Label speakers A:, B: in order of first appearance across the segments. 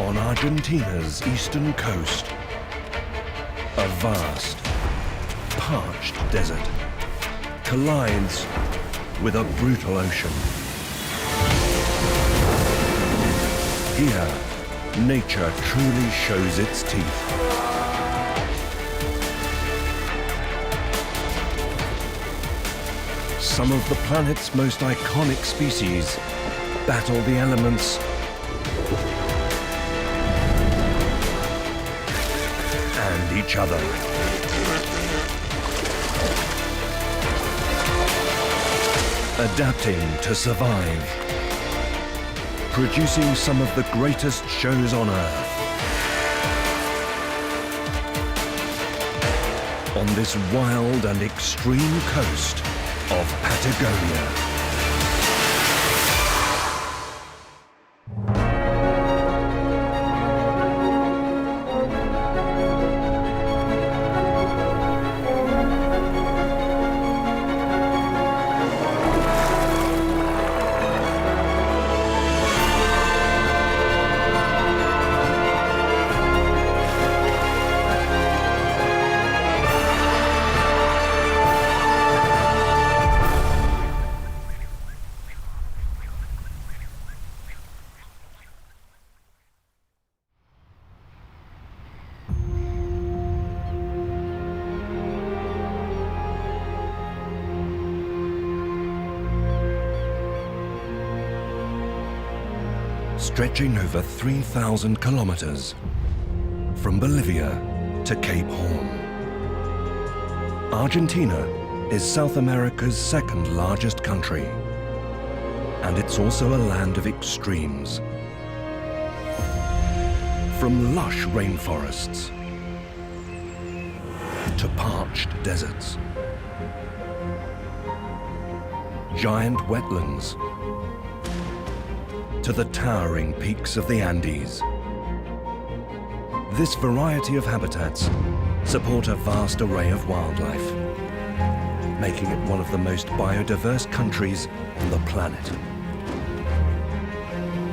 A: On Argentina's eastern coast, a vast, parched desert collides with a brutal ocean. Here, nature truly shows its teeth. Some of the planet's most iconic species battle the elements and each other. Adapting to survive, producing some of the greatest shows on Earth. On this wild and extreme coast of Patagonia. Stretching over 3,000 kilometers from Bolivia to Cape Horn. Argentina is South America's second largest country, and it's also a land of extremes. From lush rainforests to parched deserts, giant wetlands to the towering peaks of the Andes. This variety of habitats support a vast array of wildlife, making it one of the most biodiverse countries on the planet.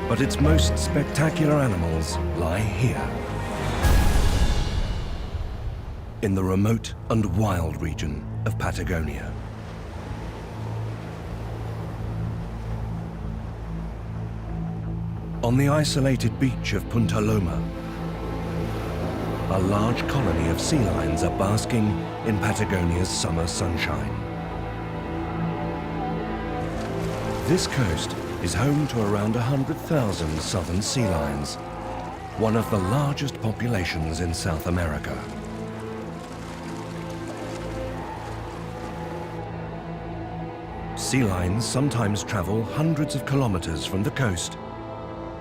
A: But its most spectacular animals lie here, in the remote and wild region of Patagonia. On the isolated beach of Punta Loma, a large colony of sea lions are basking in Patagonia's summer sunshine. This coast is home to around 100,000 southern sea lions, one of the largest populations in South America. Sea lions sometimes travel hundreds of kilometers from the coast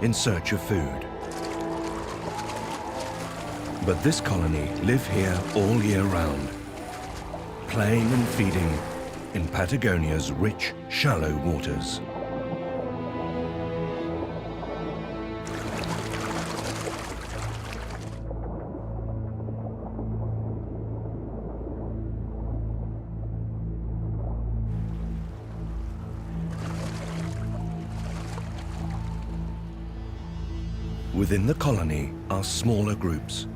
A: in search of food. But this colony live here all year round, playing and feeding in Patagonia's rich, shallow waters. Within the colony are smaller groups,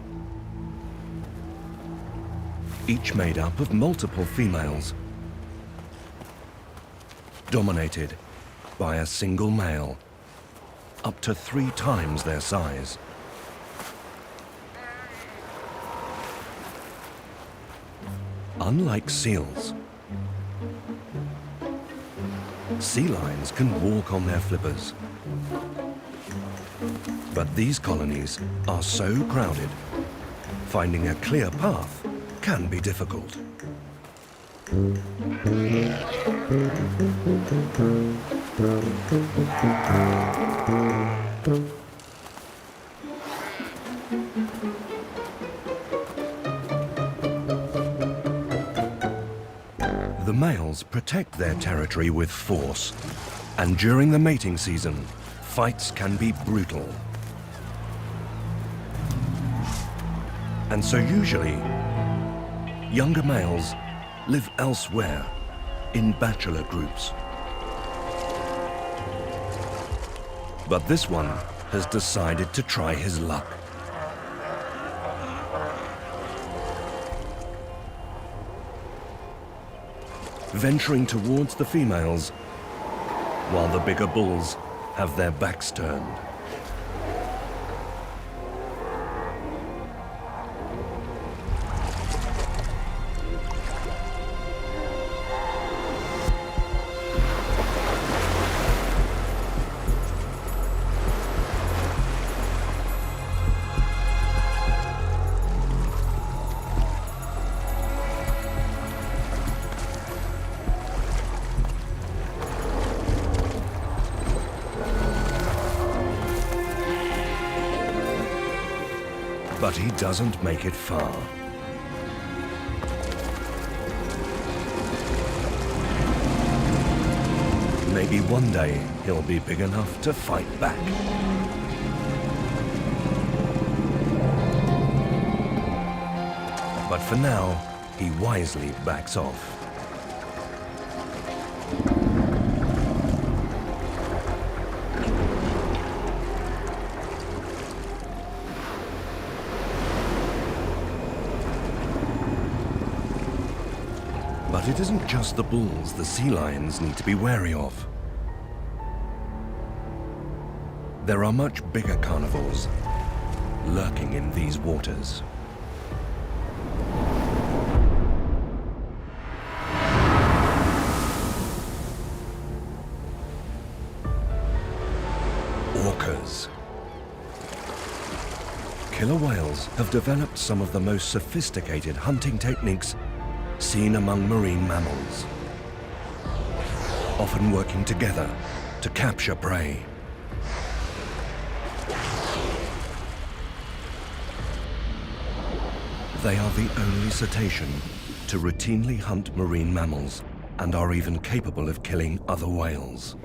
A: each made up of multiple females, dominated by a single male, up to 3 times their size. Unlike seals, sea lions can walk on their flippers. But these colonies are so crowded, finding a clear path can be difficult. The males protect their territory with force, and during the mating season, fights can be brutal. And so usually, younger males live elsewhere in bachelor groups. But this one has decided to try his luck. Venturing towards the females, while the bigger bulls have their backs turned. But he doesn't make it far. Maybe one day he'll be big enough to fight back. But for now, he wisely backs off. But it isn't just the bulls the sea lions need to be wary of. There are much bigger carnivores lurking in these waters. Orcas. Killer whales have developed some of the most sophisticated hunting techniques seen among marine mammals, often working together to capture prey. They are the only cetacean to routinely hunt marine mammals and are even capable of killing other whales.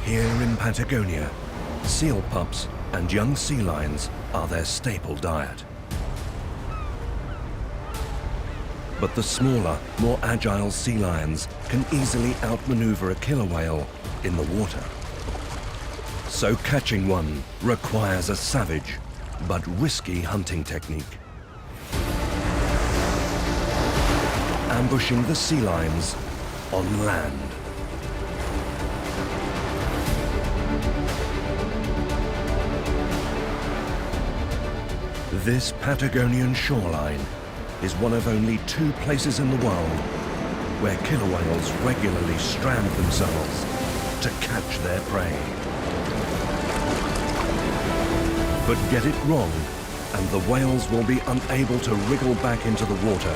A: Here in Patagonia, seal pups and young sea lions are their staple diet. But the smaller, more agile sea lions can easily outmaneuver a killer whale in the water. So catching one requires a savage but risky hunting technique. Ambushing the sea lions on land. This Patagonian shoreline is one of only 2 places in the world where killer whales regularly strand themselves to catch their prey. But get it wrong, and the whales will be unable to wriggle back into the water,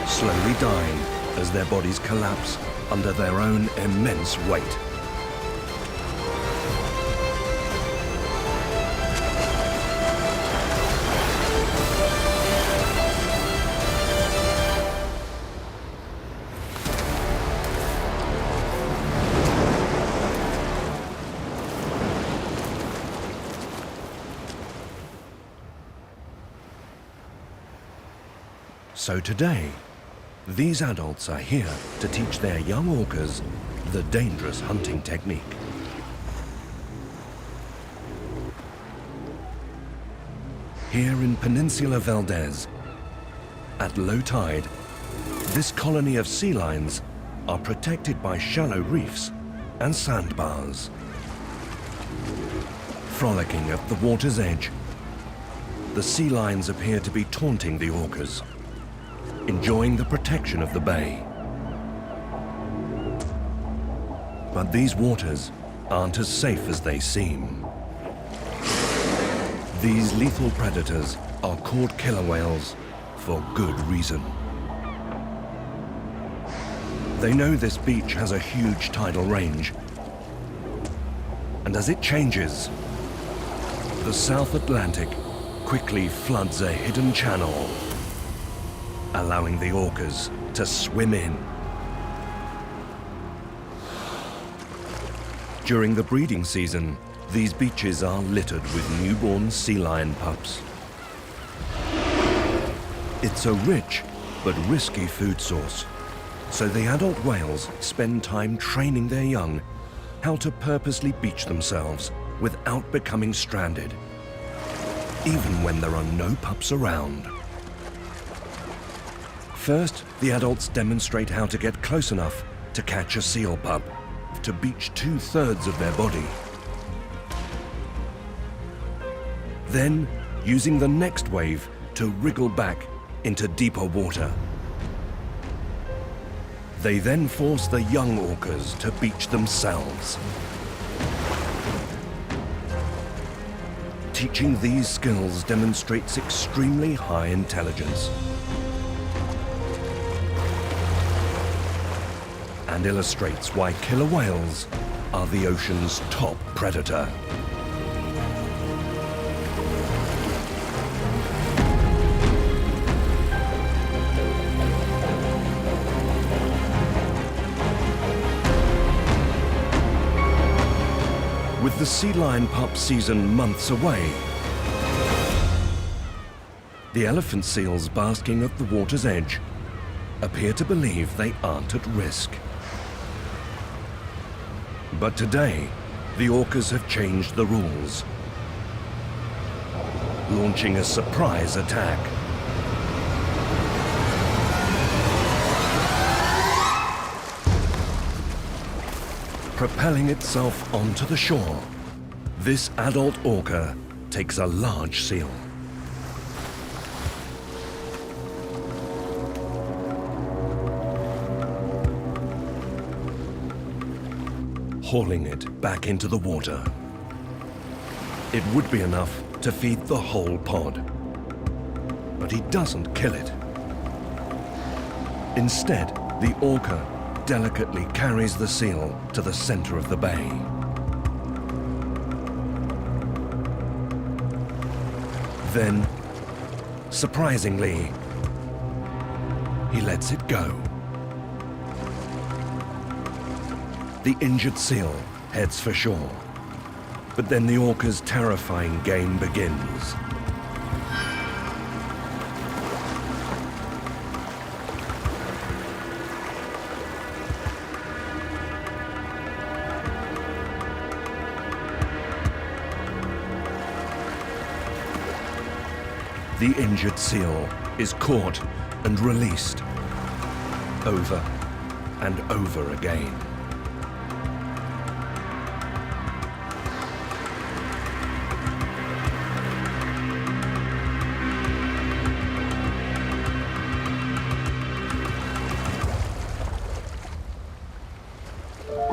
A: slowly dying as their bodies collapse under their own immense weight. So today, these adults are here to teach their young orcas the dangerous hunting technique. Here in Peninsula Valdez, at low tide, this colony of sea lions are protected by shallow reefs and sandbars. Frolicking at the water's edge, the sea lions appear to be taunting the orcas, enjoying the protection of the bay. But these waters aren't as safe as they seem. These lethal predators are called killer whales for good reason. They know this beach has a huge tidal range, and as it changes, the South Atlantic quickly floods a hidden channel, allowing the orcas to swim in. During the breeding season, these beaches are littered with newborn sea lion pups. It's a rich but risky food source. So the adult whales spend time training their young how to purposely beach themselves without becoming stranded, even when there are no pups around. First, the adults demonstrate how to get close enough to catch a seal pup, to beach 2/3 of their body. Then, using the next wave to wriggle back into deeper water. They then force the young orcas to beach themselves. Teaching these skills demonstrates extremely high intelligence and illustrates why killer whales are the ocean's top predator. With the sea lion pup season months away, the elephant seals basking at the water's edge appear to believe they aren't at risk. But today, the orcas have changed the rules, launching a surprise attack. Propelling itself onto the shore, this adult orca takes a large seal. Hauling it back into the water. It would be enough to feed the whole pod, but he doesn't kill it. Instead, the orca delicately carries the seal to the center of the bay. Then, surprisingly, he lets it go. The injured seal heads for shore, but then the orca's terrifying game begins. The injured seal is caught and released over and over again.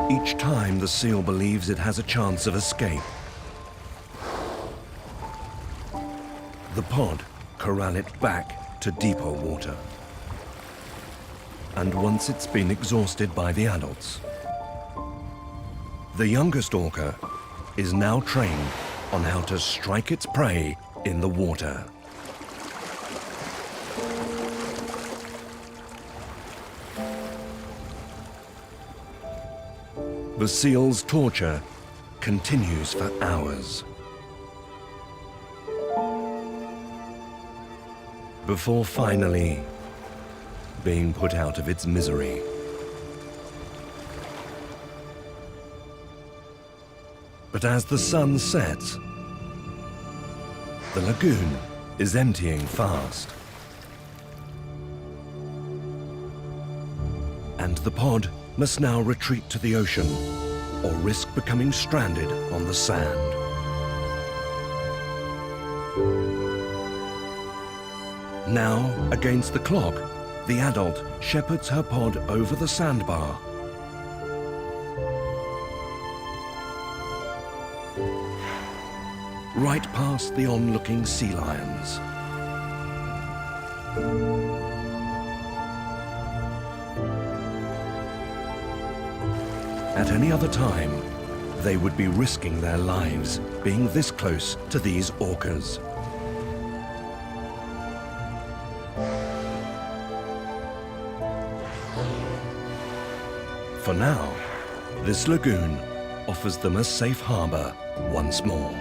A: Each time the seal believes it has a chance of escape, the pod corral it back to deeper water. And once it's been exhausted by the adults, the youngest orca is now trained on how to strike its prey in the water. The seal's torture continues for hours, before finally being put out of its misery. But as the sun sets, the lagoon is emptying fast. And the pod must now retreat to the ocean or risk becoming stranded on the sand. Now, against the clock, the adult shepherds her pod over the sandbar. Right past the onlooking sea lions. At any other time, they would be risking their lives being this close to these orcas. For now, this lagoon offers them a safe harbor once more.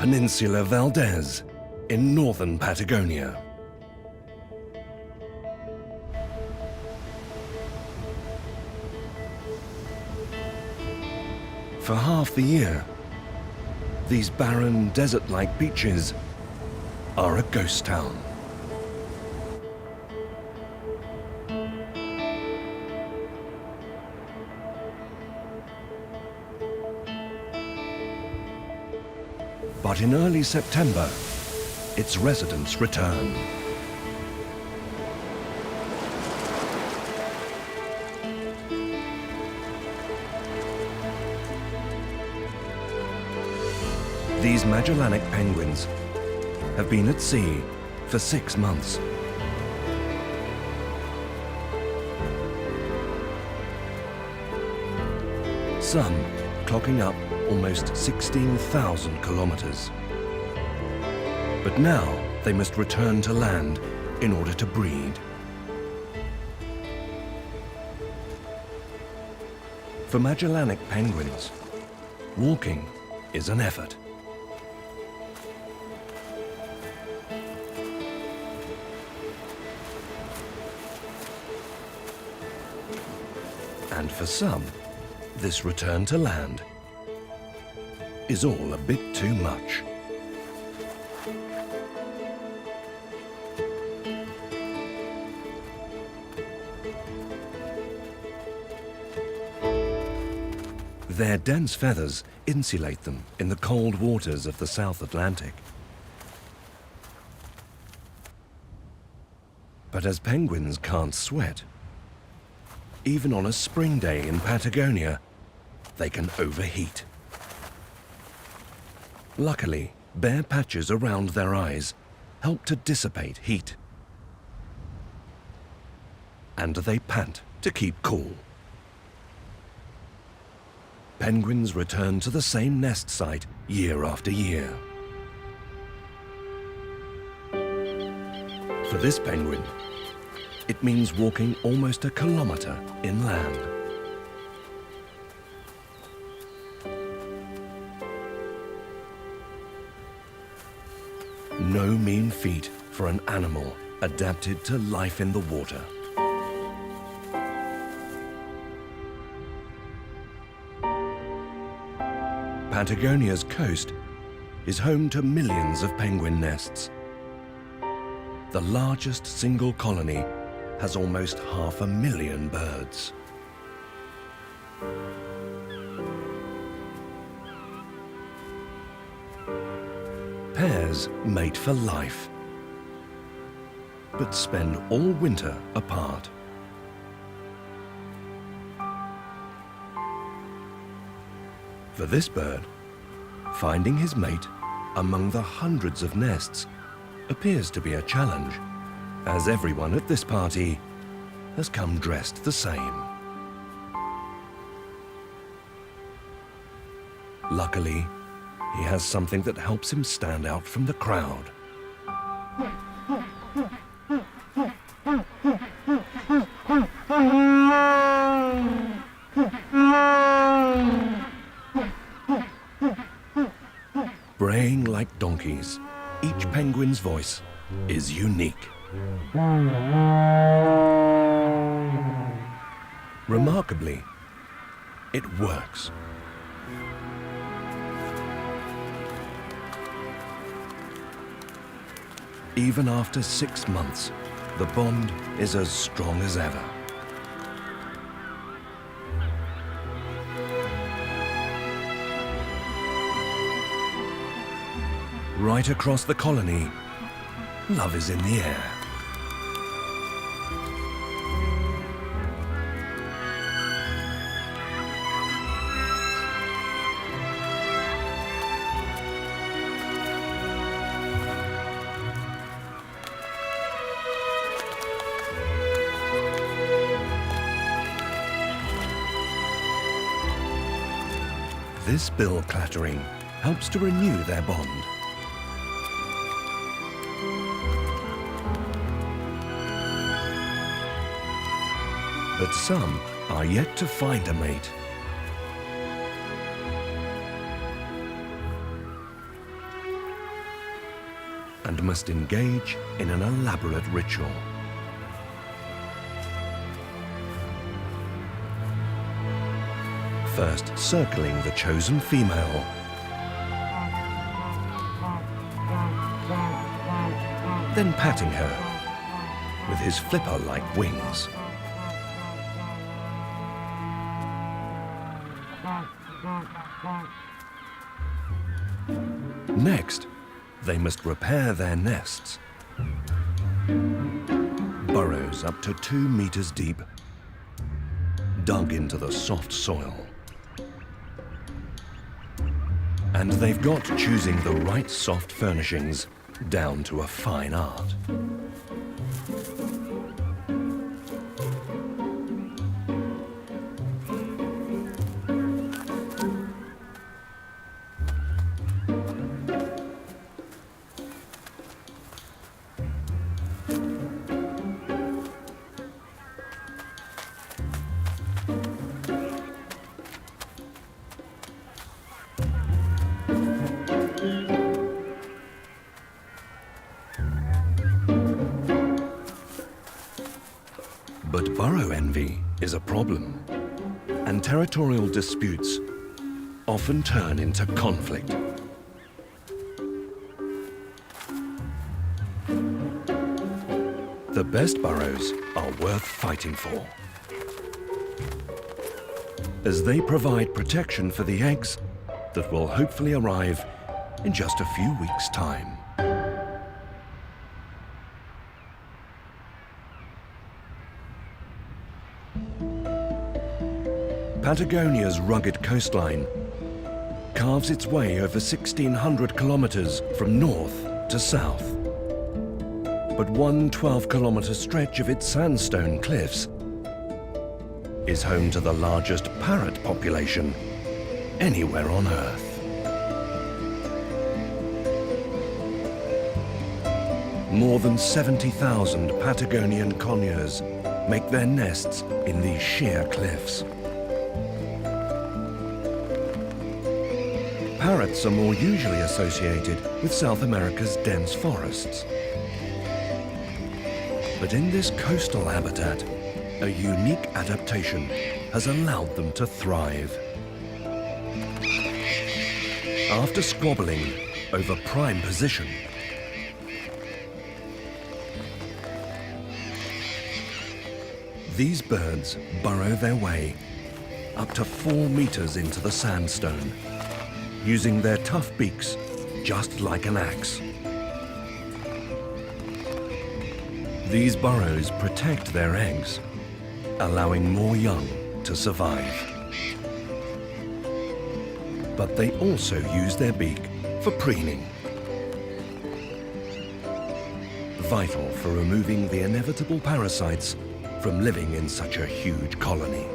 A: Peninsula Valdez in northern Patagonia. For half the year, these barren, desert-like beaches are a ghost town. But in early September, its residents return. These Magellanic penguins have been at sea for 6 months. Some clocking up almost 16,000 kilometers. But now they must return to land in order to breed. For Magellanic penguins, walking is an effort. And for some, this return to land is all a bit too much. Their dense feathers insulate them in the cold waters of the South Atlantic. But as penguins can't sweat, even on a spring day in Patagonia, they can overheat. Luckily, bare patches around their eyes help to dissipate heat. And they pant to keep cool. Penguins return to the same nest site year after year. For this penguin, it means walking almost a kilometer inland. No mean feat for an animal adapted to life in the water. Patagonia's coast is home to millions of penguin nests. The largest single colony has almost 500,000 birds. Pairs mate for life, but spend all winter apart. For this bird, finding his mate among the hundreds of nests appears to be a challenge, as everyone at this party has come dressed the same. Luckily, he has something that helps him stand out from the crowd. Braying like donkeys, each penguin's voice is unique. Remarkably, it works. Even after 6 months, the bond is as strong as ever. Right across the colony, love is in the air. This bill clattering helps to renew their bond. But some are yet to find a mate. must engage in an elaborate ritual. First circling the chosen female, then patting her with his flipper-like wings. Next, they must repair their nests. Burrows up to 2 meters deep, dug into the soft soil. And they've got choosing the right soft furnishings down to a fine art. But burrow envy is a problem, and territorial disputes often turn into conflict. The best burrows are worth fighting for, as they provide protection for the eggs that will hopefully arrive in just a few weeks' time. Patagonia's rugged coastline carves its way over 1,600 kilometers from north to south. But one 12-kilometer stretch of its sandstone cliffs is home to the largest parrot population anywhere on Earth. More than 70,000 Patagonian conures make their nests in these sheer cliffs. Parrots are more usually associated with South America's dense forests. But in this coastal habitat, a unique adaptation has allowed them to thrive. After squabbling over prime position, these birds burrow their way up to 4 meters into the sandstone, using their tough beaks just like an axe. These burrows protect their eggs, allowing more young to survive. But they also use their beak for preening, vital for removing the inevitable parasites from living in such a huge colony.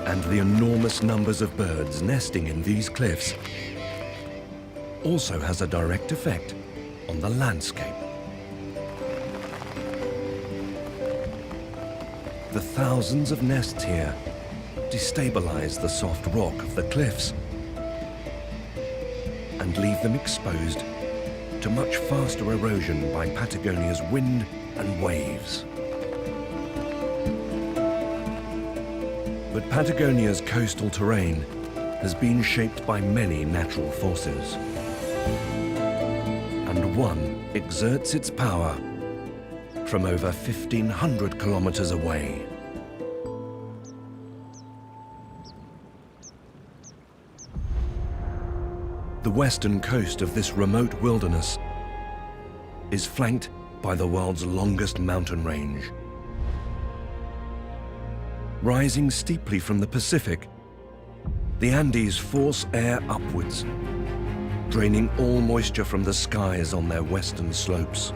A: And the enormous numbers of birds nesting in these cliffs also has a direct effect on the landscape. The thousands of nests here destabilize the soft rock of the cliffs and leave them exposed to much faster erosion by Patagonia's wind and waves. But Patagonia's coastal terrain has been shaped by many natural forces. And one exerts its power from over 1,500 kilometers away. The western coast of this remote wilderness is flanked by the world's longest mountain range. Rising steeply from the Pacific, the Andes force air upwards, draining all moisture from the skies on their western slopes,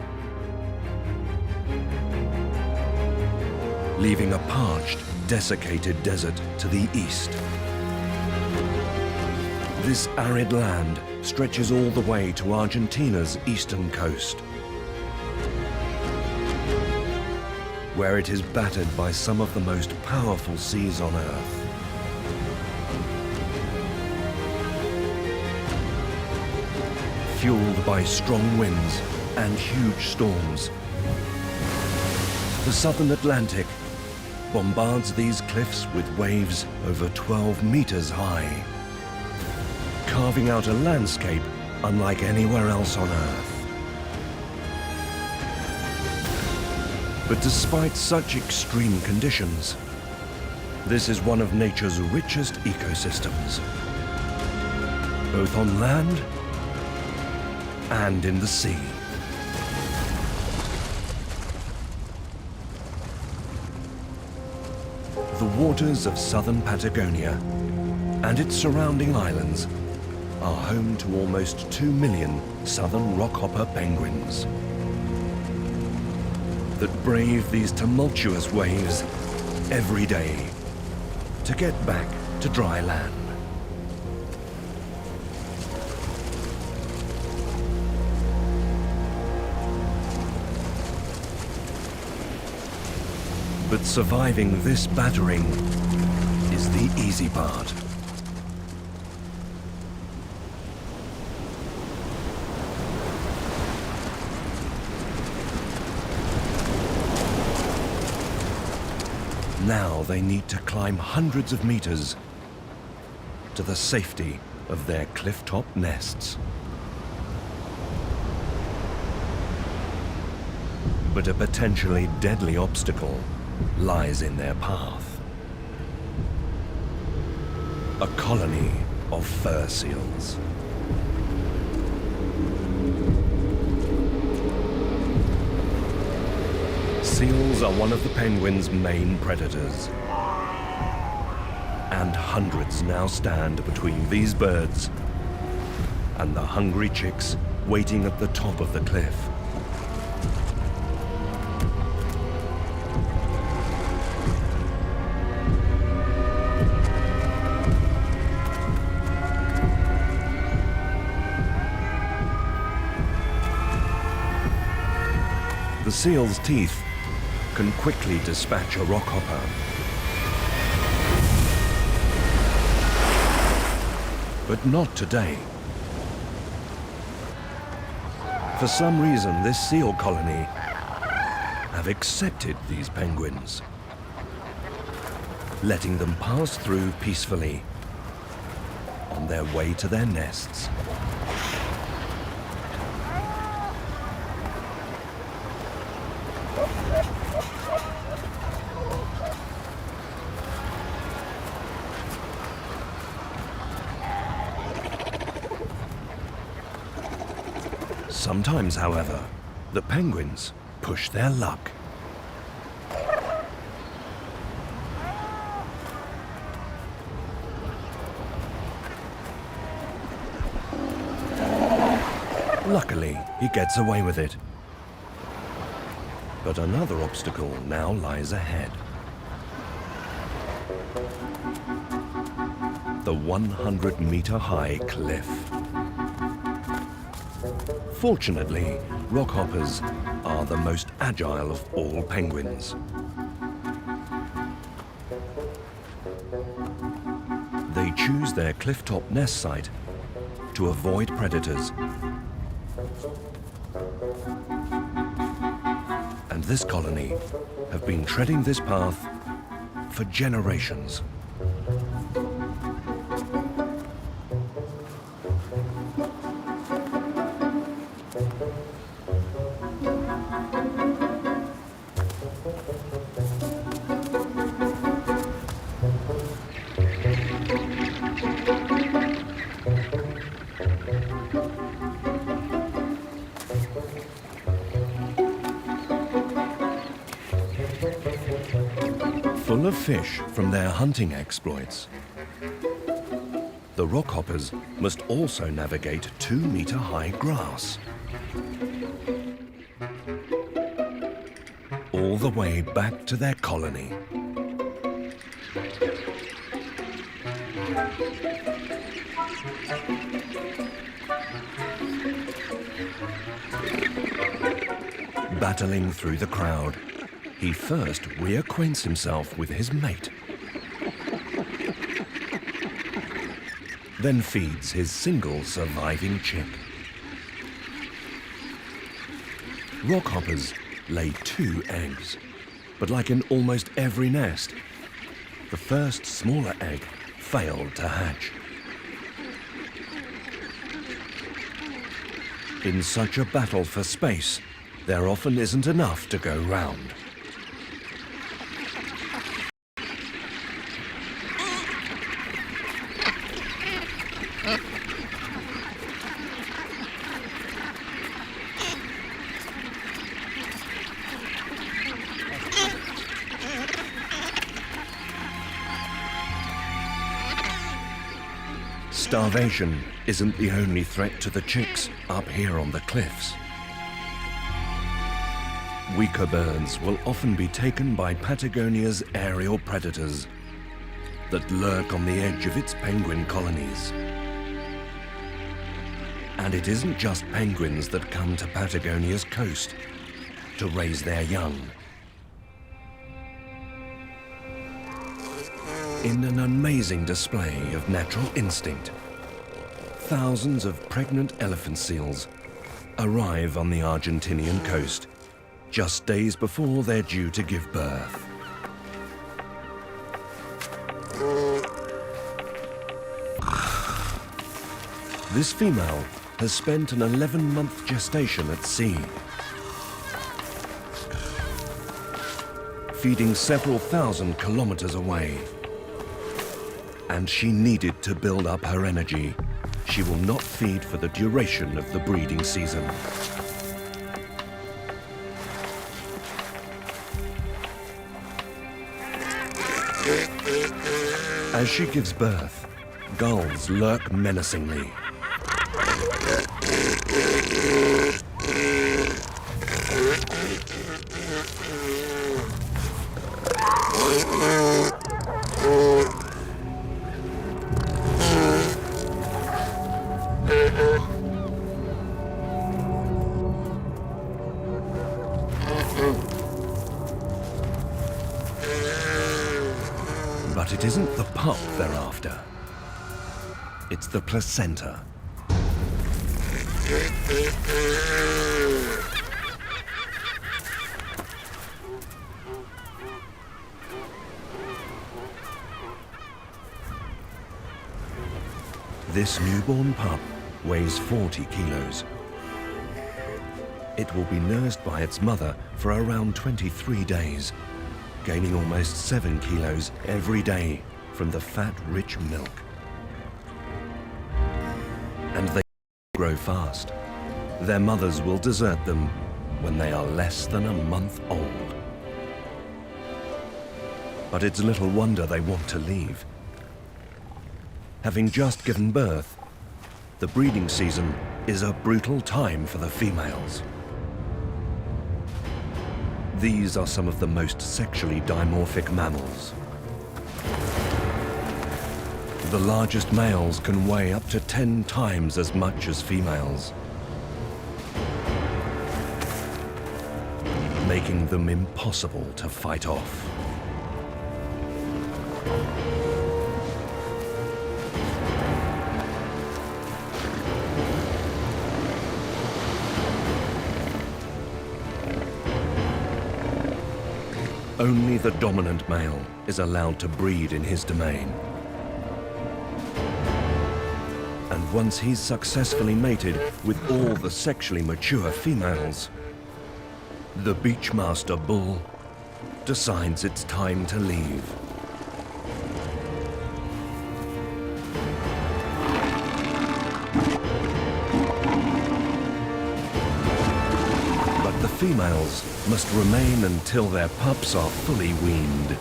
A: leaving a parched, desiccated desert to the east. This arid land stretches all the way to Argentina's eastern coast, where it is battered by some of the most powerful seas on Earth. fueled by strong winds and huge storms. The southern Atlantic bombards these cliffs with waves over 12 meters high, carving out a landscape unlike anywhere else on Earth. But despite such extreme conditions, this is one of nature's richest ecosystems, both on land and in the sea. The waters of southern Patagonia and its surrounding islands are home to almost 2 million southern rockhopper penguins that brave these tumultuous waves every day to get back to dry land. But surviving this battering is the easy part. Now they need to climb hundreds of meters to the safety of their cliff-top nests. But a potentially deadly obstacle lies in their path. A colony of fur seals. Seals are one of the penguins' main predators. And hundreds now stand between these birds and the hungry chicks waiting at the top of the cliff. The seal's teeth can quickly dispatch a rockhopper. But not today. For some reason, this seal colony have accepted these penguins, letting them pass through peacefully on their way to their nests. Sometimes, however, the penguins push their luck. Luckily, he gets away with it. But another obstacle now lies ahead. The 100-meter-high cliff. Fortunately, rockhoppers are the most agile of all penguins. They choose their cliff-top nest site to avoid predators. And this colony have been treading this path for generations. Full of fish from their hunting exploits, the rockhoppers must also navigate 2-meter-high grass. All the way back to their colony. Battling through the crowd, he first reacquaints himself with his mate, then feeds his single surviving chick. Rockhoppers lay 2 eggs, but like in almost every nest, the first smaller egg failed to hatch. In such a battle for space, there often isn't enough to go round. Starvation isn't the only threat to the chicks up here on the cliffs. Weaker birds will often be taken by Patagonia's aerial predators that lurk on the edge of its penguin colonies. And it isn't just penguins that come to Patagonia's coast to raise their young. In an amazing display of natural instinct, thousands of pregnant elephant seals arrive on the Argentinian coast just days before they're due to give birth. This female has spent an 11-month gestation at sea, feeding several thousand kilometers away. And she needed to build up her energy. She will not feed for the duration of the breeding season. As she gives birth, gulls lurk menacingly. But it isn't the pup they're after. It's the placenta. This newborn pup weighs 40 kilos. It will be nursed by its mother for around 23 days, gaining almost 7 kilos every day from the fat-rich milk. And they grow fast. Their mothers will desert them when they are less than a month old. But it's little wonder they want to leave. Having just given birth, the breeding season is a brutal time for the females. These are some of the most sexually dimorphic mammals. The largest males can weigh up to 10 times as much as females, making them impossible to fight off. Only the dominant male is allowed to breed in his domain. And once he's successfully mated with all the sexually mature females, the beachmaster bull decides it's time to leave. But the females must remain until their pups are fully weaned,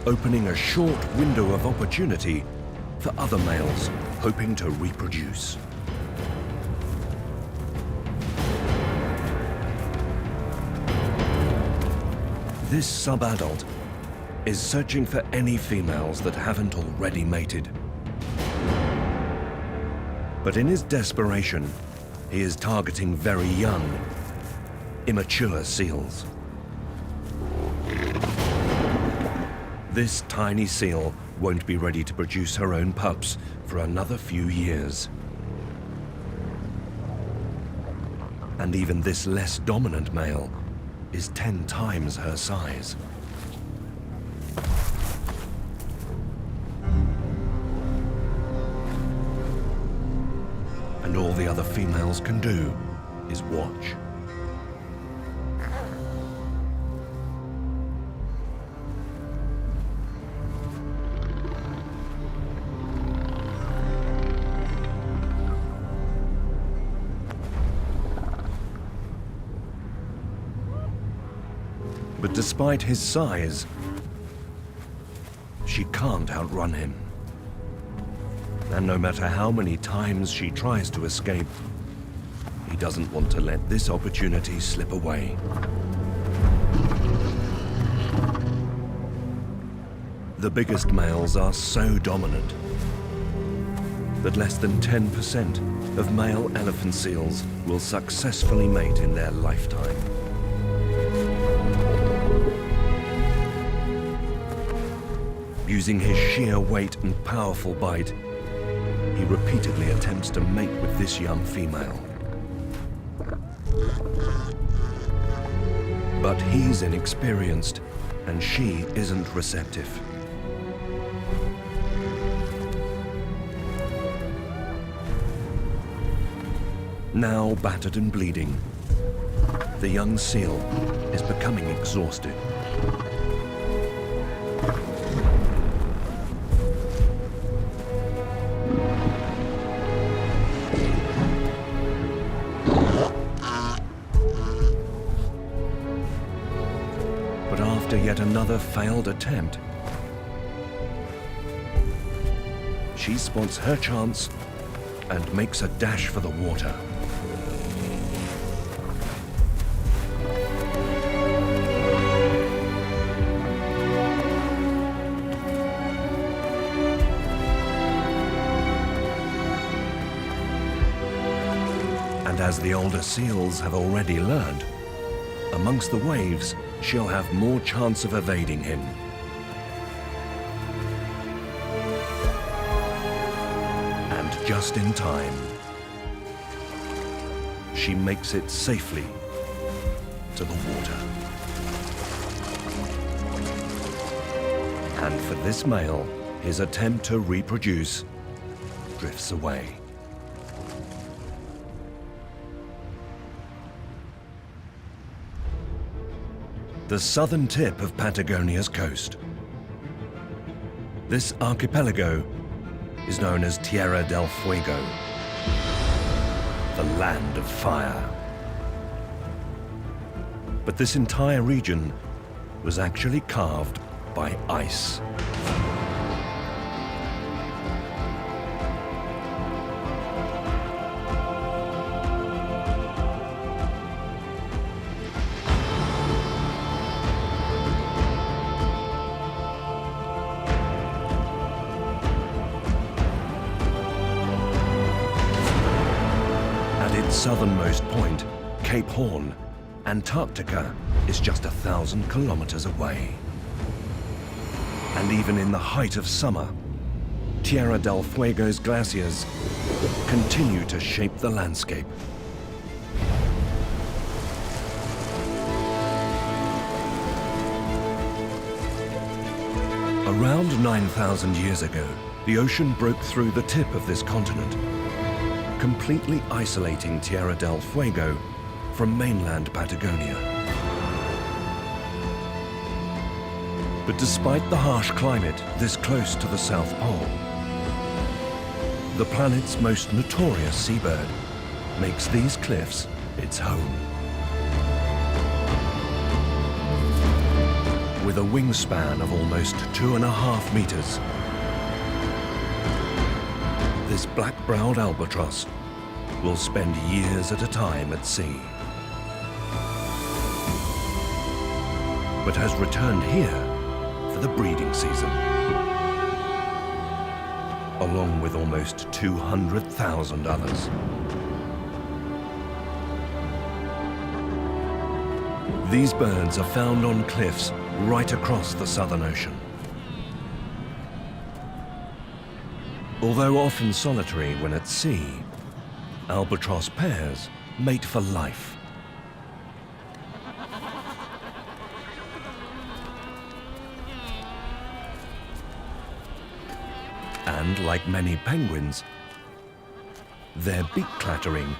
A: opening a short window of opportunity for other males hoping to reproduce. This sub-adult is searching for any females that haven't already mated. But in his desperation, he is targeting very young, immature seals. This tiny seal won't be ready to produce her own pups for another few years. And even this less dominant male is 10 times her size. And all the other females can do is watch. But despite his size, she can't outrun him. And no matter how many times she tries to escape, he doesn't want to let this opportunity slip away. The biggest males are so dominant that less than 10% of male elephant seals will successfully mate in their lifetime. Using his sheer weight and powerful bite, he repeatedly attempts to mate with this young female. But he's inexperienced, and she isn't receptive. Now battered and bleeding, the young seal is becoming exhausted. Yet another failed attempt. She spots her chance and makes a dash for the water. And as the older seals have already learned, amongst the waves, she'll have more chance of evading him. And just in time, she makes it safely to the water. And for this male, his attempt to reproduce drifts away. The southern tip of Patagonia's coast. This archipelago is known as Tierra del Fuego, the land of fire. But this entire region was actually carved by ice. Southernmost point, Cape Horn, Antarctica is just 1,000 kilometers away. And even in the height of summer, Tierra del Fuego's glaciers continue to shape the landscape. Around 9,000 years ago, the ocean broke through the tip of this continent, completely isolating Tierra del Fuego from mainland Patagonia. But despite the harsh climate this close to the South Pole, the planet's most notorious seabird makes these cliffs its home. With a wingspan of almost 2.5 meters, this black-browed albatross will spend years at a time at sea, but has returned here for the breeding season, along with almost 200,000 others. These birds are found on cliffs right across the Southern Ocean. Although often solitary when at sea, albatross pairs mate for life. And like many penguins, their beak clattering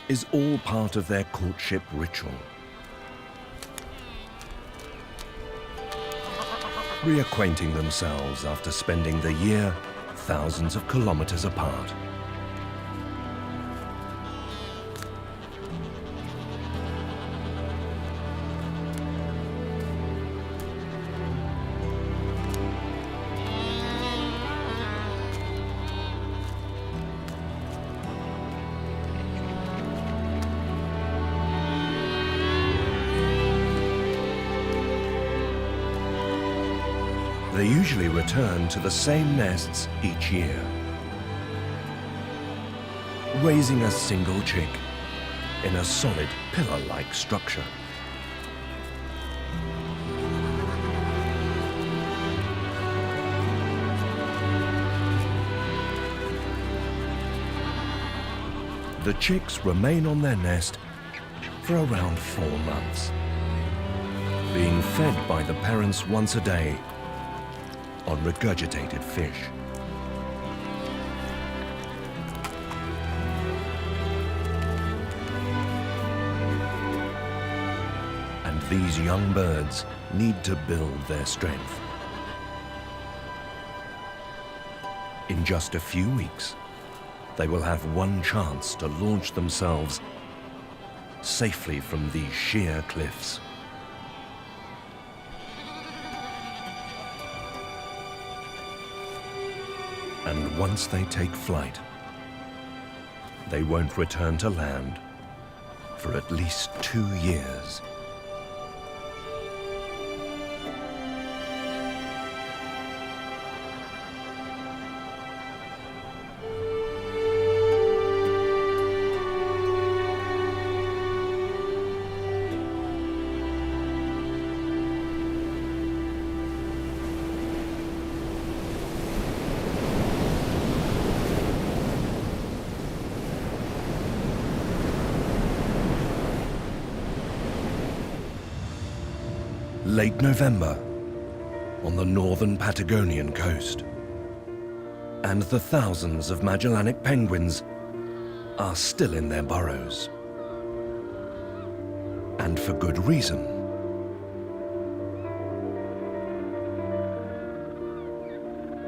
A: is all part of their courtship ritual. Reacquainting themselves after spending the year thousands of kilometers apart. They usually return to the same nests each year, raising a single chick in a solid pillar-like structure. The chicks remain on their nest for around 4 months, being fed by the parents once a day on regurgitated fish. And these young birds need to build their strength. In just a few weeks, they will have one chance to launch themselves safely from these sheer cliffs. And once they take flight, they won't return to land for at least 2 years. Late November on the northern Patagonian coast, and the thousands of Magellanic penguins are still in their burrows. And for good reason.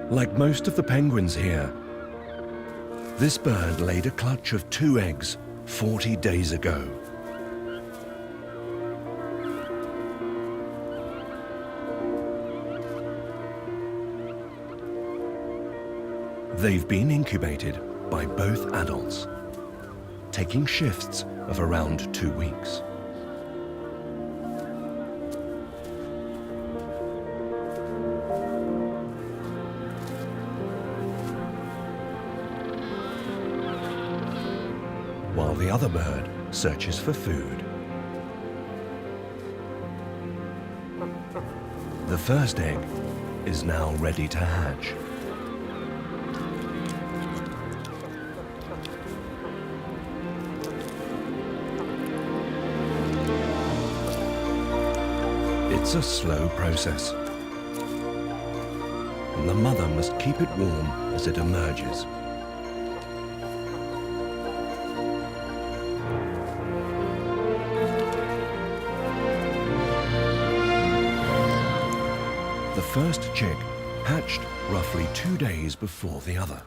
A: Like most of the penguins here, this bird laid a clutch of 2 eggs 40 days ago. They've been incubated by both adults, taking shifts of around 2 weeks. While the other bird searches for food. The first egg is now ready to hatch. It's a slow process, and the mother must keep it warm as it emerges. The first chick hatched roughly 2 days before the other.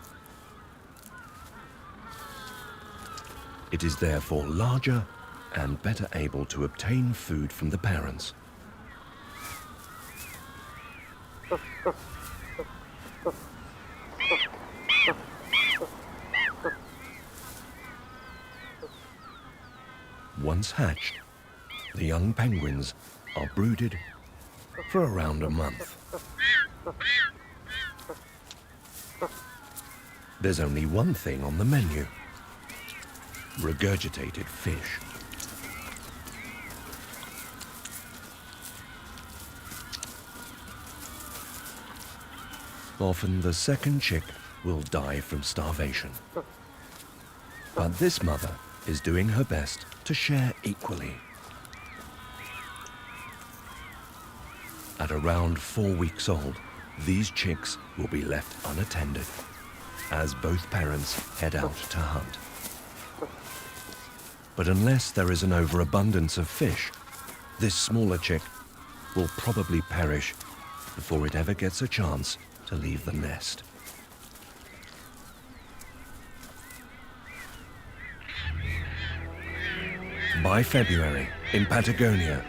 A: It is therefore larger and better able to obtain food from the parents. Once hatched, the young penguins are brooded for around a month. There's only one thing on the menu: regurgitated fish. Often the second chick will die from starvation. But this mother is doing her best to share equally. At around 4 weeks old, these chicks will be left unattended. as both parents head out to hunt. But unless there is an overabundance of fish, this smaller chick will probably perish before it ever gets a chance to leave the nest. By February, in Patagonia,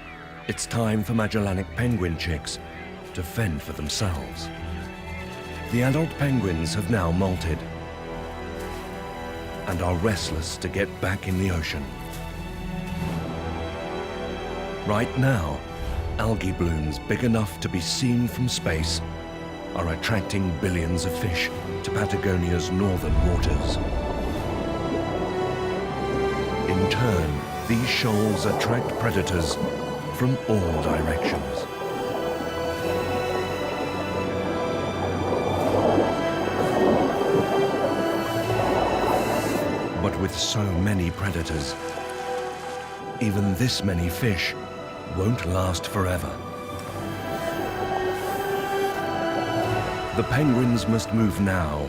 A: it's time for Magellanic penguin chicks to fend for themselves. The adult penguins have now molted and are restless to get back in the ocean. Right now, algae blooms big enough to be seen from space are attracting billions of fish to Patagonia's northern waters. In turn, these shoals attract predators from all directions. But with so many predators, even this many fish won't last forever. The penguins must move now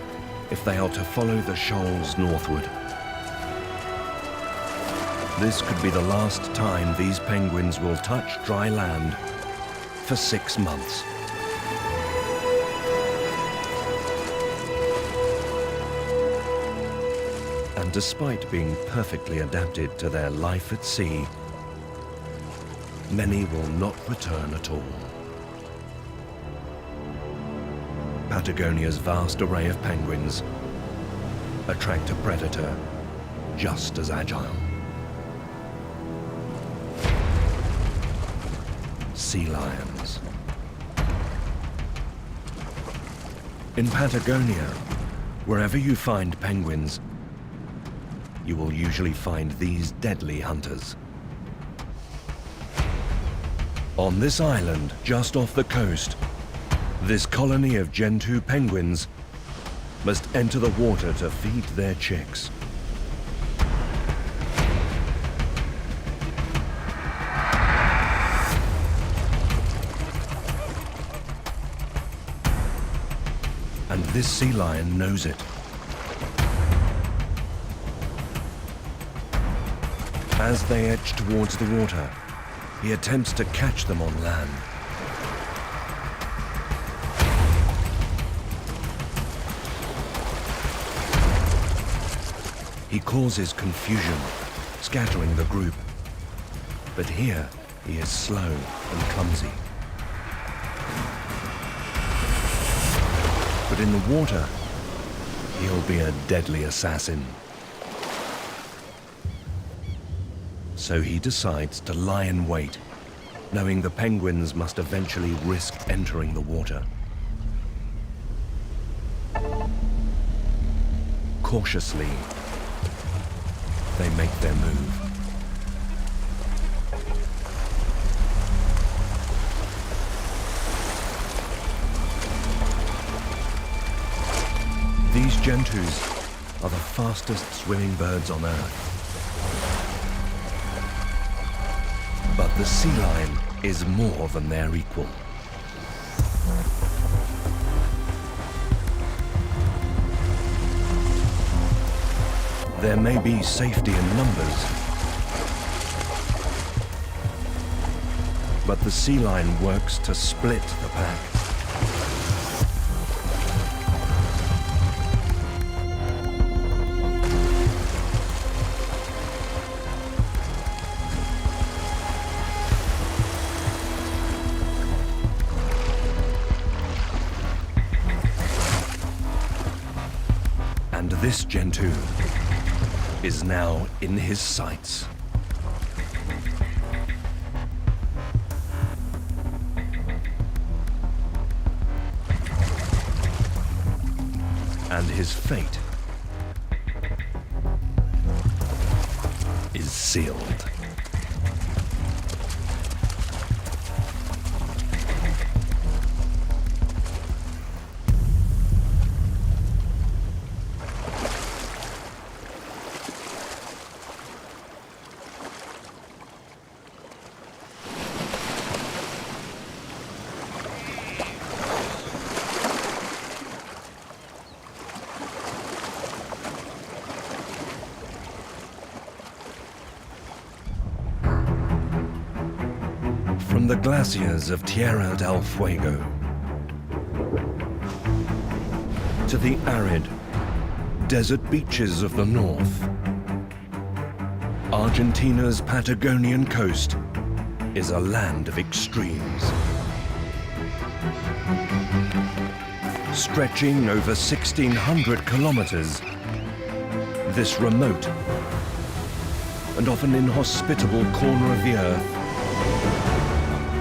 A: if they are to follow the shoals northward. This could be the last time these penguins will touch dry land for 6 months. And despite being perfectly adapted to their life at sea, many will not return at all. Patagonia's vast array of penguins attract a predator just as agile. Sea lions. In Patagonia, wherever you find penguins, you will usually find these deadly hunters. On this island, just off the coast, this colony of Gentoo penguins must enter the water to feed their chicks. And this sea lion knows it. As they edge towards the water, he attempts to catch them on land. He causes confusion, scattering the group. But here, he is slow and clumsy. But in the water, he'll be a deadly assassin. So he decides to lie in wait, knowing the penguins must eventually risk entering the water. Cautiously, they make their move. These gentoos are the fastest swimming birds on Earth. But the sea lion is more than their equal. There may be safety in numbers, but the sea lion works to split the pack. And this gentoo is now in his sights. And his fate is sealed. the glaciers of Tierra del Fuego to the arid, desert beaches of the north, Argentina's Patagonian coast is a land of extremes. Stretching over 1,600 kilometers, this remote and often inhospitable corner of the earth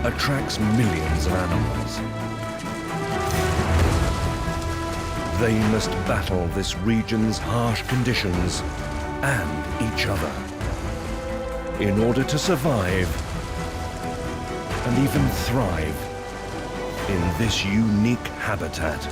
A: attracts millions of animals. They must battle this region's harsh conditions and each other in order to survive and even thrive in this unique habitat.